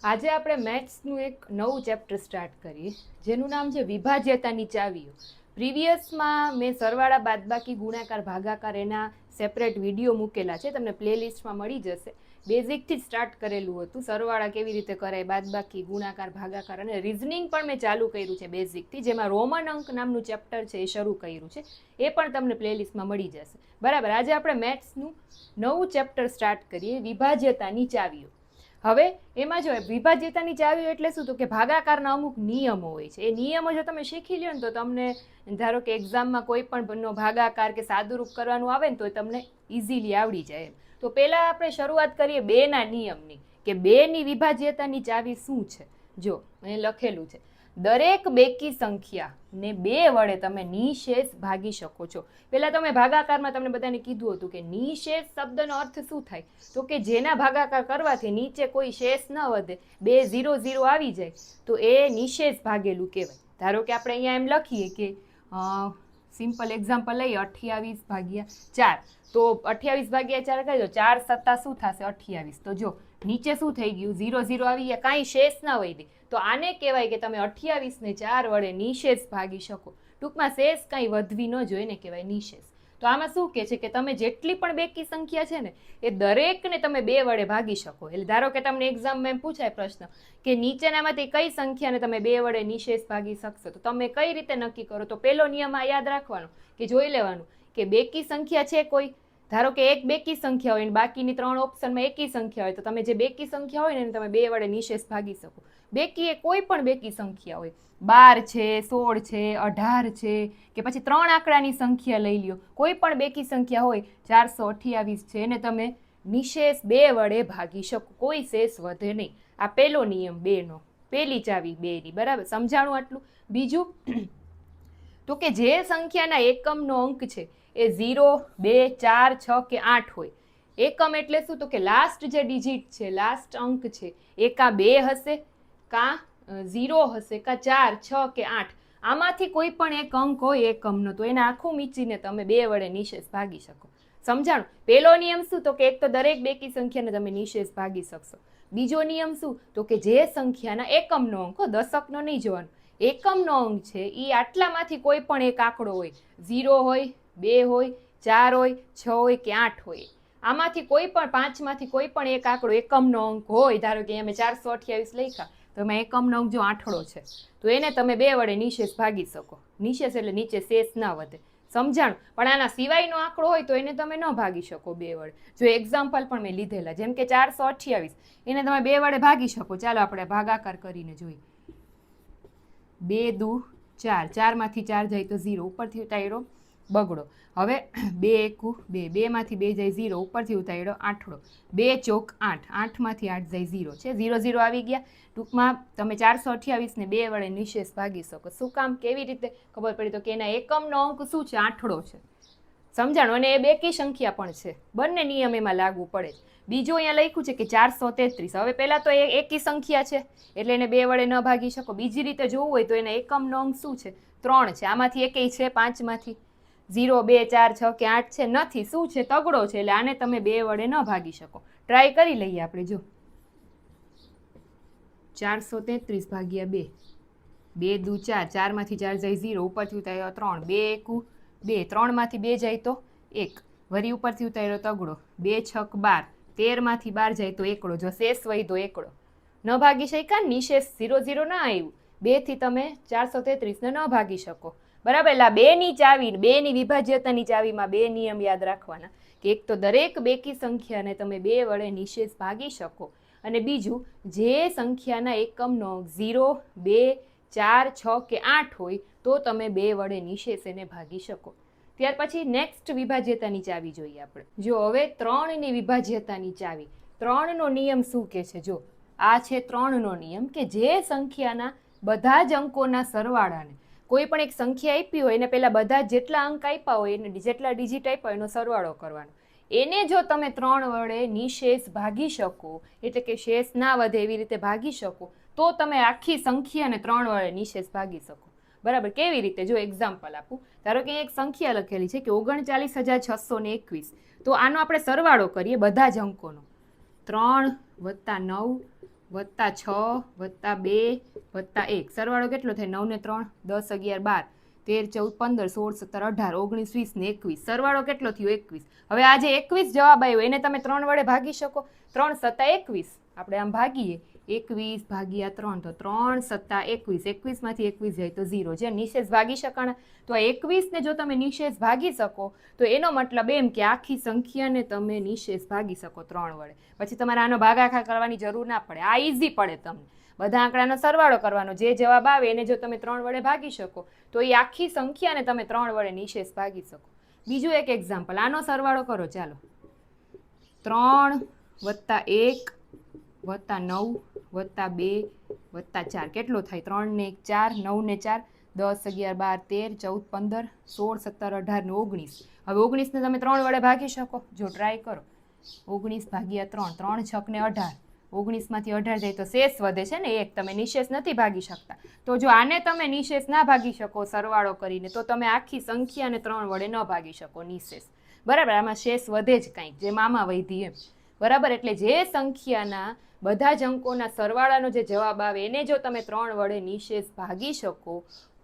આજે આપણે મેથ્સનું એક નવું ચેપ્ટર સ્ટાર્ટ કરીએ જેનું નામ છે વિભાજ્યતાની ચાવીઓ. પ્રીવિયસમાં મેં સરવાળા, બાદબાકી, ગુણાકાર, ભાગાકાર એના સેપરેટ વિડીયો મૂકેલા છે, તમને પ્લેલિસ્ટમાં મળી જશે. બેઝિકથી જ સ્ટાર્ટ કરેલું હતું, સરવાળા કેવી રીતે કરાય, બાદબાકી, ગુણાકાર, ભાગાકાર, અને રિઝનિંગ પણ મેં ચાલુ કર્યું છે બેઝિકથી, જેમાં રોમન અંક નામનું ચેપ્ટર છે એ શરૂ કર્યું છે, એ પણ તમને પ્લેલિસ્ટમાં મળી જશે. બરાબર, આજે આપણે મેથ્સનું નવું ચેપ્ટર સ્ટાર્ટ કરીએ, વિભાજ્યતાની ચાવીઓ. હવે એમાં જો વિભાજ્યતાની ચાવીઓ એટલે શું, તો કે ભાગાકારના અમુક નિયમો હોય છે. એ નિયમો જો તમે શીખી લ્યો ને તો તમને, ધારો કે એક્ઝામમાં કોઈ પણ ભાગાકાર કે સાદુરૂપ કરવાનું આવે ને તો તમને ઇઝીલી આવડી જાય. તો પહેલા આપણે શરૂઆત કરીએ બેના નિયમની, કે બેની વિભાજ્યતાની ચાવી શું છે. જો અહીં લખેલું છે, દરેક બેકી સંખ્યા ને બે વડે તમે નિશેષ ભાગી શકો છો. પહેલા તમે ભાગાકારમાં તમને બધાને કીધું હતું કે નિશેષ શબ્દનો અર્થ શું થાય, તો કે જેના ભાગાકાર કરવાથી નીચે કોઈ શેષ ન વધે, 2 0 0 આવી જાય તો એ નિશેષ ભાગેલું કહેવાય. ધારો કે આપણે અહીંયા એમ લખીએ કે સિમ્પલ એક્ઝામ્પલ લઈએ, 28 ભાગ્યા 4, તો 28 ભાગ્યા 4 કરી દો, 4 સત્તા શું થશે 28. તો જો નીચે શું થઈ ગયું, 0 0 આવી ગયા, કાંઈ શેષ ના વધી. તો આને કહેવાય કે તમે 28 ને 4 વડે નિશેષ ભાગી શકો. ટૂંકમાં શેષ કાંઈ વધવી ન જોઈએ ને કહેવાય નિશેષ. તો આમાં શું કહે છે કે તમે જેટલી પણ બેકી સંખ્યા છે ને એ દરેકને તમે 2 વડે ભાગી શકો. એટલે ધારો કે તમને એક્ઝામમાં એમ પૂછાય પ્રશ્ન કે નીચેનામાંથી કઈ સંખ્યાને તમે 2 વડે નિશેષ ભાગી શકશો, તો તમે કઈ રીતે નક્કી કરો. તો પહેલો નિયમ આ યાદ રાખવાનો કે જોઈ લેવાનું કે બેકી સંખ્યા છે કોઈ, ધારો કે એક બેકી સંખ્યા હોય ને બાકીની 3 ઓપ્શનમાં એકી સંખ્યા હોય, તો તમે જે બેકી સંખ્યા હોય ને તમે 2 વડે નિશેષ ભાગી શકો. બેકી એ કોઈ પણ બેકી સંખ્યા હોય, 12 છે, 16 છે, 18 છે, કે પછી 3 આંકડાની સંખ્યા લઈ લ્યો, કોઈ પણ બેકી સંખ્યા હોય, 428 છે, એને તમે નિશેષ 2 વડે ભાગી શકો, કોઈ શેષ વધે નહીં. આ પહેલો નિયમ 2નો, પહેલી ચાવી 2ની. બરાબર, સમજાણું આટલું. બીજું તો કે જે સંખ્યાના એકમનો અંક છે એ 0, 2, 4, 6 કે 8 હોય. એકમ એટલે શું, તો કે લાસ્ટ જે ડિજિટ છે, લાસ્ટ અંક છે, એ કાં 2 હશે, કાં 0 હશે, કાં 4, 6 કે 8. આમાંથી કોઈ પણ એક અંક હોય એકમનો, તો એને આખું મીચીને તમે 2 વડે નિશેષ ભાગી શકો. સમજાણું. પહેલો નિયમ શું, તો કે એક તો દરેક બેકી સંખ્યાને તમે નિશેષ ભાગી શકશો. બીજો નિયમ શું, તો કે જે સંખ્યાના એકમનો અંક, દશકનો નહીં જોવાનો, એકમનો અંક છે એ આટલામાંથી કોઈ પણ એક આંકડો હોય, 0 હોય, 2 હોય, 4 હોય, 6 હોય કે 8 હોય. આમાંથી કોઈ પણ 5માંથી કોઈ પણ એક આંકડો એકમનો અંક હોય, ધારો કે અમે 428 લખ્યા, તો એમાં એકમનો અંક જો આઠડો છે તો એને તમે 2 વડે નિશેષ ભાગી શકો. નિશેષ એટલે નીચે શેષ ના વધે. સમજાણું. પણ આના સિવાયનો આંકડો હોય તો એને તમે ન ભાગી શકો 2 વડે. જો એક્ઝામ્પલ પણ મેં લીધેલા, જેમ કે 428, એને તમે 2 વડે ભાગી શકો. ચાલો આપણે ભાગાકાર કરીને જોઈએ. 2 દુ 4, 4માંથી 4 જાય તો 0, ઉપરથી ઉતાર્યો બગડો. હવે 2 એકુ 2, 2માંથી 2 જાય 0, ઉપરથી ઉતાર્યો આઠડો. 2 ચોક 8, 8માંથી 8 જાય 0 છે, 0 0 આવી ગયા. ટૂંકમાં તમે 428 ને 2 વડે નિશેષ ભાગી શકો. શું કામ, કેવી રીતે ખબર પડી, તો કે એના એકમનો અંક શું છે, આઠડો છે. સમજાણું. અને એ બેકી સંખ્યા પણ છે, બંને નિયમ એમાં લાગુ પડે છે. બીજું અહીંયા લખ્યું છે કે 433. હવે પહેલા તો એ એકી સંખ્યા છે એટલે એને 2 વડે ન ભાગી શકો. બીજી રીતે જોવું હોય તો એના એકમનો અંક શું છે, 3 છે. આમાંથી એકેય છે 5માંથી, 0, 2, 4, 6 કે 8 છે નથી, શું છે, તગડો છે, એટલે આને તમે 2 વડે ન ભાગી શકો. ટ્રાય કરી લઈએ આપણે. જો 433 ભાગ્યા 2, 2 દુ 4, 4માંથી 4 જાય 0, ઉપરથી ઉતાર્યો 3, 2 એકુ 2, 3માંથી 2 જાય તો 1, વરી ઉપરથી ઉતાર્યો તગડો, 2 છક 12, 13માંથી 12 જાય તો એકડો. જો શેષ વધ્યો એકડો, ન ભાગી શક્યા, નિશેષ 0 0 ના આવ્યું, 2 થી તમે 433 ને ન ભાગી શકો. બરાબર. એટલે 2ની ચાવી, 2ની વિભાજ્યતાની ચાવીમાં 2 નિયમ યાદ રાખવાના, કે એક તો દરેક બેકી સંખ્યાને તમે 2 વડે નિશેષ ભાગી શકો, અને બીજું જે સંખ્યાના એકમનો 0, 2, 4, 6 કે 8 હોય તો તમે 2 વડે નિશેષ એને ભાગી શકો. ત્યાર પછી નેક્સ્ટ વિભાજ્યતાની ચાવી જોઈએ આપણે. જો હવે 3ની વિભાજ્યતાની ચાવી, 3નો નિયમ શું કહે છે. જો આ છે 3નો નિયમ, કે જે સંખ્યાના બધા જ અંકોના સરવાળાને, કોઈ પણ એક સંખ્યા આપી હોય એને પહેલા બધા જેટલા અંક આપ્યા હોય એને જેટલા ડિજિટ આપ્યા હોય એનો સરવાળો કરવાનો. એને જો તમે 3 વડે નિશેષ ભાગી શકો, એટલે કે શેષ ના વધે એવી રીતે ભાગી શકો, તો તમે આખી સંખ્યાને 3 વડે નિશેષ ભાગી શકો. બરાબર. કેવી રીતે, જો એક્ઝામ્પલ આપું. ધારો કે એક સંખ્યા લખેલી છે કે 39,621, તો આનો આપણે સરવાળો કરીએ બધા જ અંકોનો. 3 + 9 વત્તા 6 વત્તા 2 વત્તા 1 સરવાળો કેટલો થાય? 9 ને 3 10 11 12 13 14 15 16 17 18 19 20 ને 21 સરવાળો કેટલો થયો? 21. હવે આ જે 21 જવાબ આવ્યો એને તમે 3 વડે ભાગી શકો. 3 સત્તા 21 આપણે આમ ભાગીએ 21 ભાગ્યા 3 તો 3 સત્તા 21 21 માંથી 21 જાય તો 0. જે નિશેષ ભાગી શકાણા તો આ 21 ને જો તમે નિશેષ ભાગી શકો તો એનો મતલબ એમ કે આખી સંખ્યાને તમે નિશેષ ભાગી શકો 3 વડે. પછી તમારે આનો ભાગાકાર કરવાની જરૂર ના પડે. આ ઈઝી પડે તમને. બધા આંકડાનો સરવાળો કરવાનો, જે જવાબ આવે એને જો તમે 3 વડે ભાગી શકો તો એ આખી સંખ્યાને તમે 3 વડે નિશેષ ભાગી શકો. બીજું એક એક્ઝામ્પલ, આનો સરવાળો કરો. ચાલો 3 વત્તા 1 વત્તા 9 વત્તા 2 વત્તા 4 કેટલો થાય? 3 ને 1 4 9 ને 4 10 11 12 13 14 15 16 17 18 ને 19. હવે 19 ને તમે 3 વડે ભાગી શકો? જો ટ્રાય કરો. 19 ભાગ્યા 3 3 6 ને 18 19 માંથી 18 જાય તો શેષ વધે છે ને 1. તમે નિશેષ નથી ભાગી શકતા. તો જો આને તમે નિશેષ ના ભાગી શકો સરવાળો કરીને તો તમે આખી સંખ્યાને 3 વડે ન ભાગી શકો નિશેષ. બરાબર, આમાં શેષ વધે જ કંઈક, જેમ આમાં વધી એમ. બરાબર, એટલે જે સંખ્યાના બધા જ અંકોના સરવાળાનો જે જવાબ આવે એને જો તમે 3 વડે નિશેષ ભાગી શકો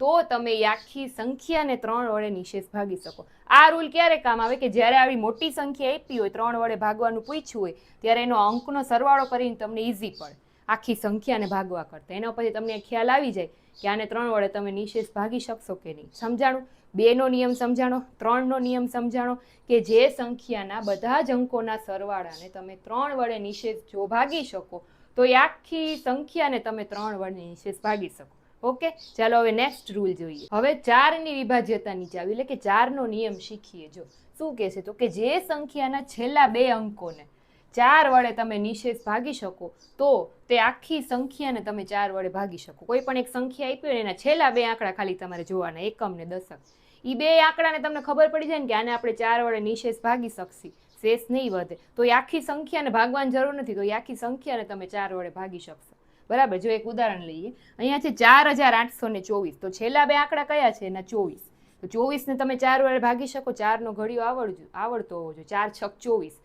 તો તમે આખી સંખ્યાને 3 વડે નિશેષ ભાગી શકો. આ રૂલ ક્યારે કામ આવે? કે જ્યારે આવી મોટી સંખ્યા આપી હોય, 3 વડે ભાગવાનું પૂછ્યું હોય, ત્યારે એનો અંકનો સરવાળો કરીને તમને ઈઝી પડે આખી સંખ્યાને ભાગવા કરતા. એના પછી તમને ખ્યાલ આવી જાય કે આને 3 વડે તમે નિશેષ ભાગી શકશો કે નહીં. સમજાણું? 2 નો નિયમ સમજાણો, 3 નો નિયમ સમજાણો કે જે સંખ્યાના બધા જ અંકોના સરવાળાને તમે 3 વડે નિશેષ જો ભાગી શકો તો એ આખી સંખ્યાને તમે 3 વડે નિશેષ ભાગી શકો. ઓકે, ચાલો હવે નેક્સ્ટ રૂલ જોઈએ. હવે 4ની વિભાજ્યતાની ચાવી એટલે કે 4નો નિયમ શીખીએ. જો શું કહે છે તો કે જે સંખ્યાના છેલ્લા 2 અંકોને 4 વડે તમે નિશેષ ભાગી શકો તો તે આખી સંખ્યાને તમે 4 વડે ભાગી શકો. કોઈ પણ એક સંખ્યા આપી હોય એના છેલ્લા 2 આંકડા ખાલી તમારે જોવાના, એકમ ને દશક. એ 2 આંકડાને તમને ખબર પડી જાય ને કે આને આપણે 4 વડે નિશેષ ભાગી શકશી, શેષ નહીં વધે, તો એ આખી સંખ્યાને ભાગવાની જરૂર નથી. તો એ આખી સંખ્યાને તમે 4 વડે ભાગી શકશો. બરાબર, જો એક ઉદાહરણ લઈએ. અહીંયા છે 4824. તો છેલ્લા 2 આંકડા કયા છે? એના 24. તો 24 ને તમે 4 વડે ભાગી શકો. 4નો ઘડિયો આવડતો હોવો જોઈએ. 4 6 24.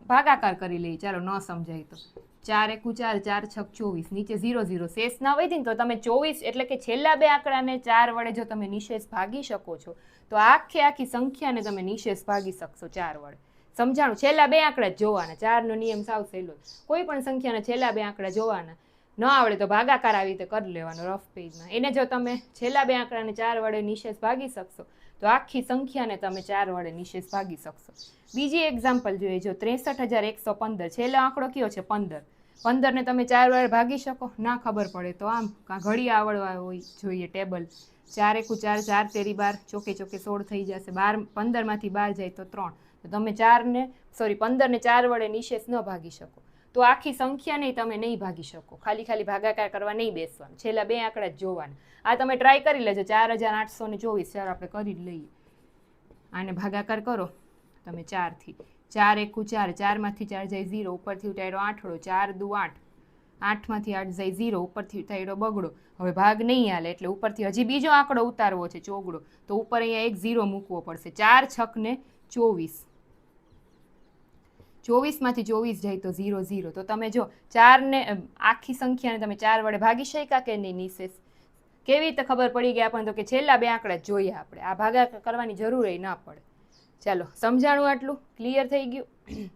ભાગાકાર કરી લઈએ. ચાલો, ન સમજાય તો 4 1 4 4 6 24. નીચે 0 0 શેષ ના વધી ને તો તમે 24 એટલે કે છેલ્લા 2 આંકડાને 4 વડે જો તમે નિશેષ ભાગી શકો છો તો આખી સંખ્યાને તમે નિશેષ ભાગી શકશો 4 વડે. સમજાણું? છેલ્લા 2 આંકડા જ જોવાના. 4નો નિયમ સાવ સહેલો. કોઈ પણ સંખ્યાના છેલ્લા 2 આંકડા જોવાના. ન આવડે તો ભાગાકાર આવી રીતે કરી લેવાનો રફ પેજમાં. એને જો તમે છેલ્લા 2 આંકડાને 4 વડે નિશેષ ભાગી શકશો તો આખી સંખ્યાને તમે 4 વડે નિશેષ ભાગી શકશો. બીજી એક્ઝામ્પલ જોઈએ. જો 63115 છેલ્લો આંકડો કયો છે? 15. 15 ને તમે 4 વડે ભાગી શકો? ના ખબર પડે તો આમ ઘડી આવડવા હોય જોઈએ ટેબલ. 4 1 4 4 તેરી 12 ચોકે ચોકે 16 થઈ જશે. 15 માંથી 12 જાય તો 3. તો તમે 15 ને 4 વડે નિશેષ ન ભાગી શકો તો આખી સંખ્યાને તમે નહીં ભાગી શકો. ખાલી ભાગાકાર કરવા નહીં બેસવાનું. છેલ્લા 2 આંકડા જ જોવાના. આ તમે ટ્રાય કરી લેજો. 4824. ચાલો આપણે કરી જ લઈએ. આને ભાગાકાર કરો તમે 4થી. 4 1 4 4 માંથી 4 જાય 0, ઉપરથી ઉતાર્યો આઠડો. 4 2 8 8 માંથી 8 જાય 0, ઉપરથી ઉતાર્યો બગડો. હવે ભાગ નહીં હાલે એટલે ઉપરથી હજી બીજો આંકડો ઉતારવો છે ચોગડો. તો ઉપર અહીંયા એક 0 મૂકવો પડશે. 4 6 ને 24. 24 માંથી 24 જાય તો 0 0. તો તમે જો 4 ને આખી સંખ્યાને તમે 4 વડે ભાગી શક્યા કે નહીં નિશેષ? કેવી રીતે ખબર પડી ગઈ આપણને? તો કે છેલ્લા 2 આંકડા જોઈએ આપણે. આ ભાગાકાર કરવાની જરૂર ના પડે. ચાલો, સમજાણું? આટલું ક્લિયર થઈ ગયું?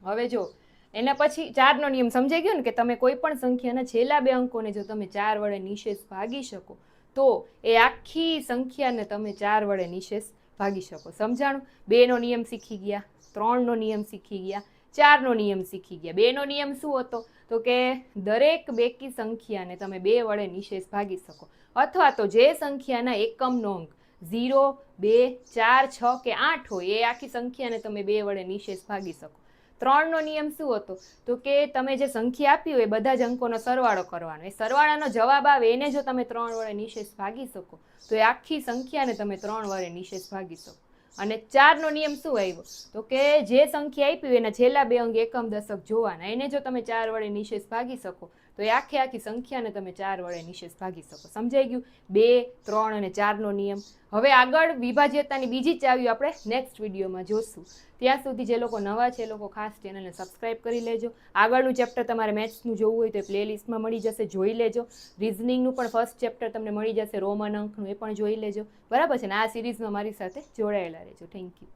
હવે જો એના પછી 4નો નિયમ સમજાઈ ગયો ને કે તમે કોઈ પણ સંખ્યાના છેલ્લા 2 અંકોને જો તમે 4 વડે નિશેષ ભાગી શકો તો એ આખી સંખ્યાને તમે 4 વડે નિશેષ ભાગી શકો. સમજાણું? 2નો નિયમ શીખી ગયા, 3નો નિયમ શીખી ગયા, 4નો નિયમ શીખી ગયા. 2નો નિયમ શું હતો? તો કે દરેક બેકી સંખ્યાને તમે 2 વડે નિશેષ ભાગી શકો, અથવા તો જે સંખ્યાના એકમનો અંક 0 2 4 6 કે 8 હોય એ આખી સંખ્યાને તમે 2 વડે નિશેષ ભાગી શકો. 3નો નિયમ શું હતો? તો કે તમે જે સંખ્યા આપી હોય બધા જ અંકોનો સરવાળો કરવાનો. એ સરવાળાનો જવાબ આવે એને જો તમે 3 વડે નિશેષ ભાગી શકો તો એ આખી સંખ્યાને તમે 3 વડે નિશેષ ભાગી શકો. અને 4નો નિયમ શું આવ્યો? તો કે જે સંખ્યા આપી હોય એના છેલ્લા 2 અંક એકમ દશક જોવાના. એને જો તમે 4 વડે નિશેષ ભાગી શકો તો એ આખી સંખ્યાને તમે 4 વડે નિશેષ ભાગી શકો. સમજાઈ ગયું? 2, 3 અને 4નો નિયમ. હવે આગળ વિભાજ્યતાની બીજી ચાવીઓ આપણે નેક્સ્ટ વિડીયોમાં જોશું. ત્યાં સુધી જે લોકો નવા છે એ લોકો ખાસ ચેનલને સબસ્ક્રાઈબ કરી લેજો. આગળનું ચેપ્ટર તમારે મેથ્સનું જોવું હોય તો એ પ્લેલિસ્ટમાં મળી જશે, જોઈ લેજો. રિઝનિંગનું પણ ફર્સ્ટ ચેપ્ટર તમને મળી જશે, રોમન અંકનું, એ પણ જોઈ લેજો. બરાબર છે ને? આ સિરીઝમાં મારી સાથે જોડાયેલા રહેજો. Thank you.